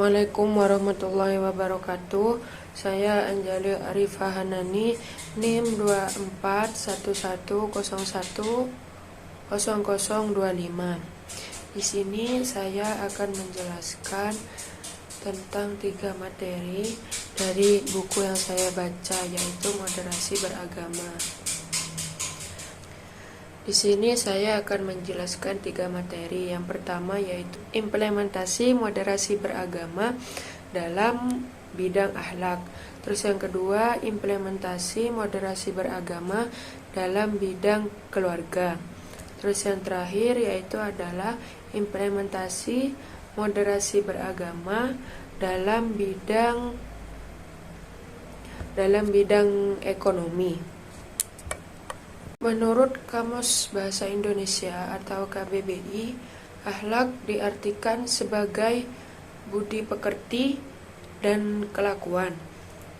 Assalamualaikum warahmatullahi wabarakatuh. Saya Anjali Arifah Hanani, NIM 2411010025. Di sini saya akan menjelaskan tentang 3 materi dari buku yang saya baca, yaitu Moderasi Beragama. Di sini saya akan menjelaskan 3 materi. Yang pertama yaitu implementasi moderasi beragama dalam bidang akhlak. Terus yang kedua, implementasi moderasi beragama dalam bidang keluarga. Terus yang terakhir yaitu adalah implementasi moderasi beragama dalam bidang ekonomi. Menurut Kamus Bahasa Indonesia atau KBBI, akhlak diartikan sebagai budi pekerti dan kelakuan.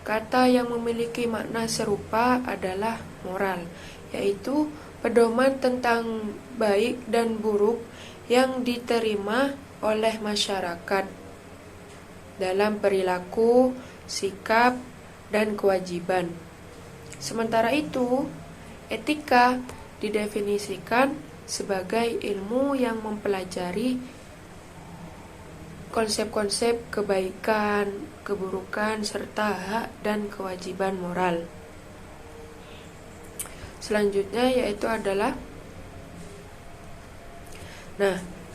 Kata yang memiliki makna serupa adalah moral, yaitu pedoman tentang baik dan buruk yang diterima oleh masyarakat dalam perilaku, sikap, dan kewajiban. Sementara itu, etika didefinisikan sebagai ilmu yang mempelajari konsep-konsep kebaikan, keburukan, serta hak dan kewajiban moral. Selanjutnya yaitu adalah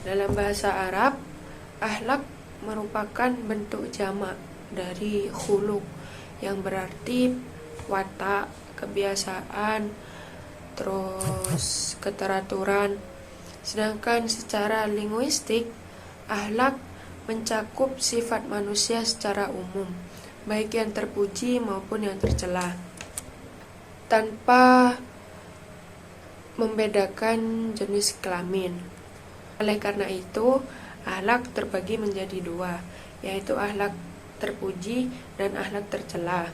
dalam bahasa Arab, akhlak merupakan bentuk jamak dari khuluq yang berarti watak, kebiasaan, terus keteraturan. Sedangkan secara linguistik, akhlak mencakup sifat manusia secara umum, baik yang terpuji maupun yang tercela, tanpa membedakan jenis kelamin. Oleh karena itu, akhlak terbagi menjadi 2, yaitu akhlak terpuji dan akhlak tercela.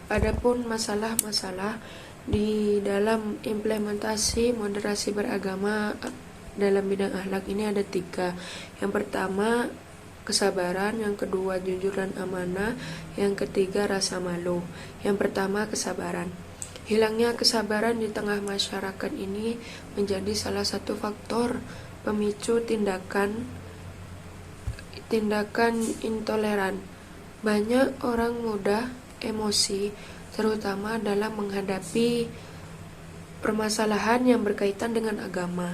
Adapun masalah-masalah di dalam implementasi moderasi beragama dalam bidang akhlak ini ada 3. Yang pertama, kesabaran. Yang kedua, jujur dan amanah. Yang ketiga, rasa malu. Yang pertama, kesabaran. Hilangnya kesabaran di tengah masyarakat ini menjadi salah satu faktor pemicu tindakan intoleran. Banyak orang mudah emosi, terutama dalam menghadapi permasalahan yang berkaitan dengan agama,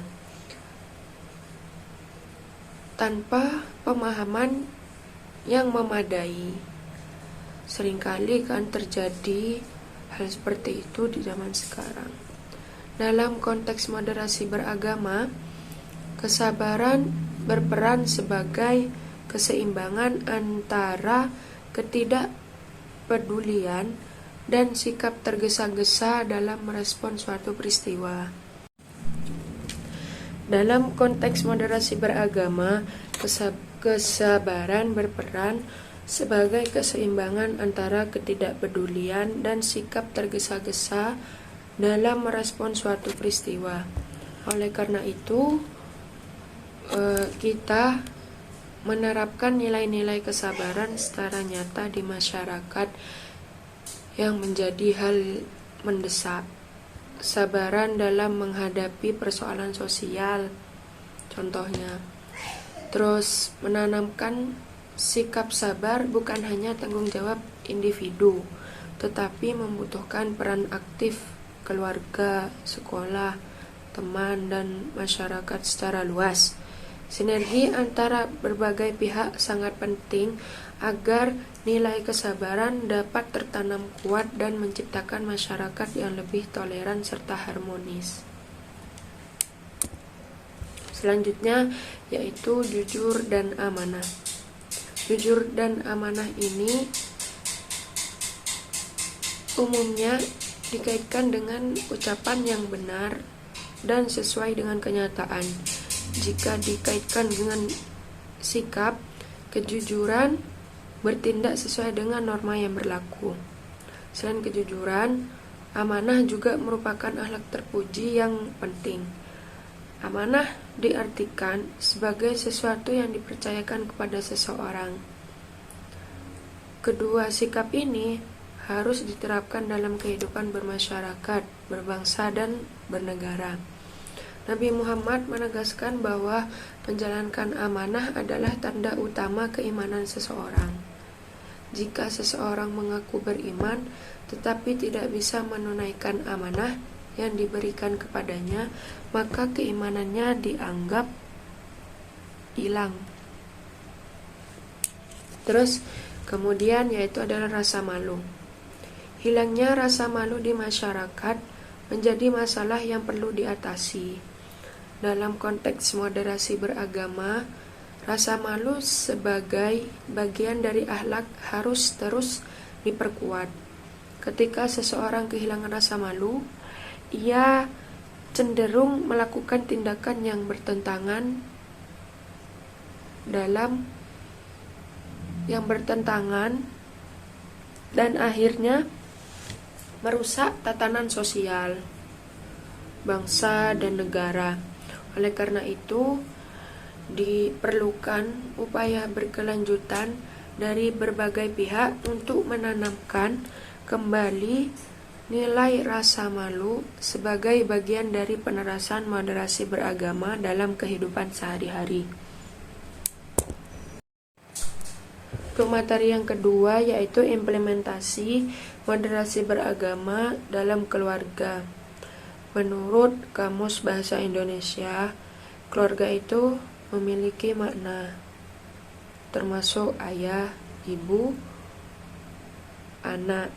tanpa pemahaman yang memadai. Seringkali kan terjadi hal seperti itu di zaman sekarang. Dalam konteks moderasi beragama, kesabaran berperan sebagai keseimbangan antara ketidakpedulian dan sikap tergesa-gesa dalam merespon suatu peristiwa. Dalam konteks moderasi beragama, kesabaran berperan sebagai keseimbangan antara ketidakpedulian dan sikap tergesa-gesa dalam merespon suatu peristiwa. Oleh karena itu, kita menerapkan nilai-nilai kesabaran secara nyata di masyarakat yang menjadi hal mendesak. Kesabaran dalam menghadapi persoalan sosial, contohnya. Terus menanamkan sikap sabar bukan hanya tanggung jawab individu, tetapi membutuhkan peran aktif keluarga, sekolah, teman, dan masyarakat secara luas. Sinergi antara berbagai pihak sangat penting agar nilai kesabaran dapat tertanam kuat dan menciptakan masyarakat yang lebih toleran serta harmonis. Selanjutnya yaitu jujur dan amanah. Jujur dan amanah ini umumnya dikaitkan dengan ucapan yang benar dan sesuai dengan kenyataan. Jika dikaitkan dengan sikap, kejujuran, bertindak sesuai dengan norma yang berlaku. Selain kejujuran, amanah juga merupakan akhlak terpuji yang penting. Amanah diartikan sebagai sesuatu yang dipercayakan kepada seseorang. Kedua sikap ini harus diterapkan dalam kehidupan bermasyarakat, berbangsa, dan bernegara. Nabi Muhammad menegaskan bahwa menjalankan amanah adalah tanda utama keimanan seseorang. Jika seseorang mengaku beriman tetapi tidak bisa menunaikan amanah yang diberikan kepadanya, maka keimanannya dianggap hilang. Terus kemudian yaitu adalah rasa malu. Hilangnya rasa malu di masyarakat menjadi masalah yang perlu diatasi. Dalam konteks moderasi beragama, rasa malu sebagai bagian dari akhlak harus terus diperkuat. Ketika seseorang kehilangan rasa malu, ia cenderung melakukan tindakan yang bertentangan dan akhirnya merusak tatanan sosial bangsa dan negara. Oleh karena itu, diperlukan upaya berkelanjutan dari berbagai pihak untuk menanamkan kembali nilai rasa malu sebagai bagian dari penerasan moderasi beragama dalam kehidupan sehari-hari. Untuk materi yang kedua yaitu implementasi moderasi beragama dalam keluarga. Menurut Kamus Bahasa Indonesia, keluarga itu memiliki makna, termasuk ayah, ibu, anak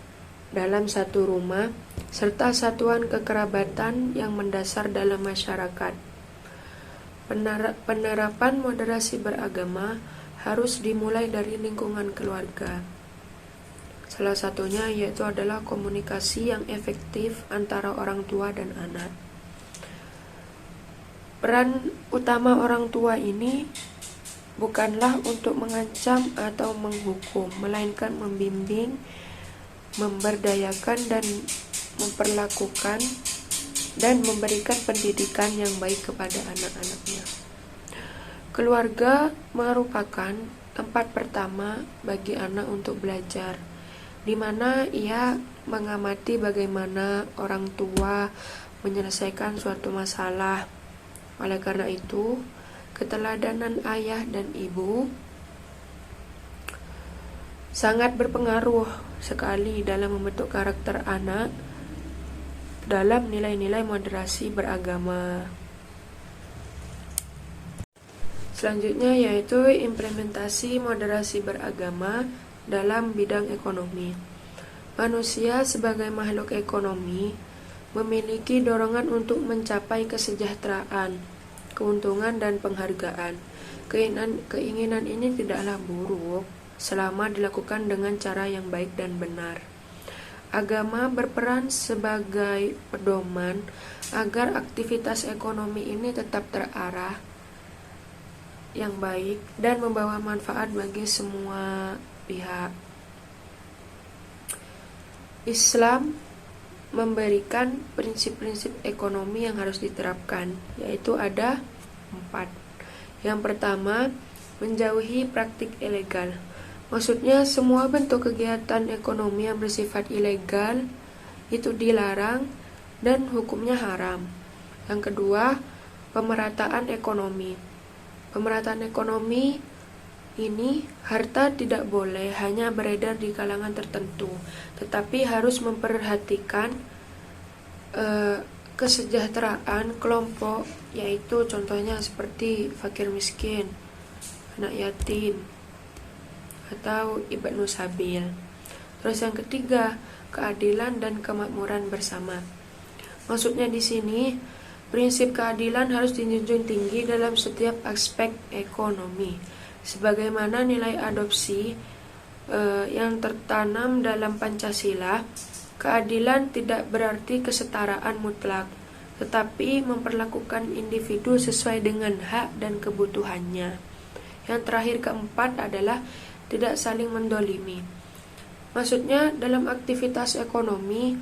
dalam satu rumah, serta satuan kekerabatan yang mendasar dalam masyarakat. Penerapan moderasi beragama harus dimulai dari lingkungan keluarga. Salah satunya yaitu adalah komunikasi yang efektif antara orang tua dan anak. Peran utama orang tua ini bukanlah untuk mengancam atau menghukum, melainkan membimbing, memberdayakan dan memperlakukan dan memberikan pendidikan yang baik kepada anak-anaknya. Keluarga merupakan tempat pertama bagi anak untuk belajar, di mana ia mengamati bagaimana orang tua menyelesaikan suatu masalah. Oleh karena itu, keteladanan ayah dan ibu sangat berpengaruh sekali dalam membentuk karakter anak dalam nilai-nilai moderasi beragama. Selanjutnya yaitu implementasi moderasi beragama dalam bidang ekonomi. Manusia sebagai makhluk ekonomi memiliki dorongan untuk mencapai kesejahteraan, keuntungan, dan penghargaan. Keinginan ini tidaklah buruk selama dilakukan dengan cara yang baik dan benar. Agama berperan sebagai pedoman agar aktivitas ekonomi ini tetap terarah yang baik dan membawa manfaat bagi semua pihak. Islam memberikan prinsip-prinsip ekonomi yang harus diterapkan, yaitu ada 4. Yang pertama, menjauhi praktik ilegal. Maksudnya semua bentuk kegiatan ekonomi yang bersifat ilegal itu dilarang dan hukumnya haram. Yang kedua, pemerataan ekonomi. Pemerataan ekonomi ini, harta tidak boleh hanya beredar di kalangan tertentu, tetapi harus memperhatikan kesejahteraan kelompok, yaitu contohnya seperti fakir miskin, anak yatim, atau ibnu sabil. Terus yang ketiga, keadilan dan kemakmuran bersama. Maksudnya di sini, prinsip keadilan harus dijunjung tinggi dalam setiap aspek ekonomi. Sebagaimana nilai adopsi yang tertanam dalam Pancasila, keadilan tidak berarti kesetaraan mutlak, tetapi memperlakukan individu sesuai dengan hak dan kebutuhannya. Yang terakhir, keempat adalah tidak saling mendolimi. Maksudnya dalam aktivitas ekonomi,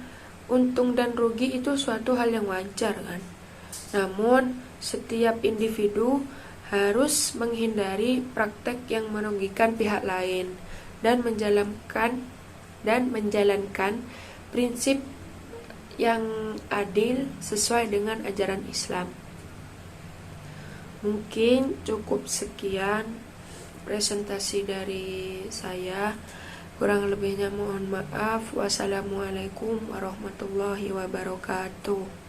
untung dan rugi itu suatu hal yang wajar kan. Namun, setiap individu harus menghindari praktek yang merugikan pihak lain dan menjalankan prinsip yang adil sesuai dengan ajaran Islam. Mungkin cukup sekian presentasi dari saya. Kurang lebihnya mohon maaf. Wassalamualaikum warahmatullahi wabarakatuh.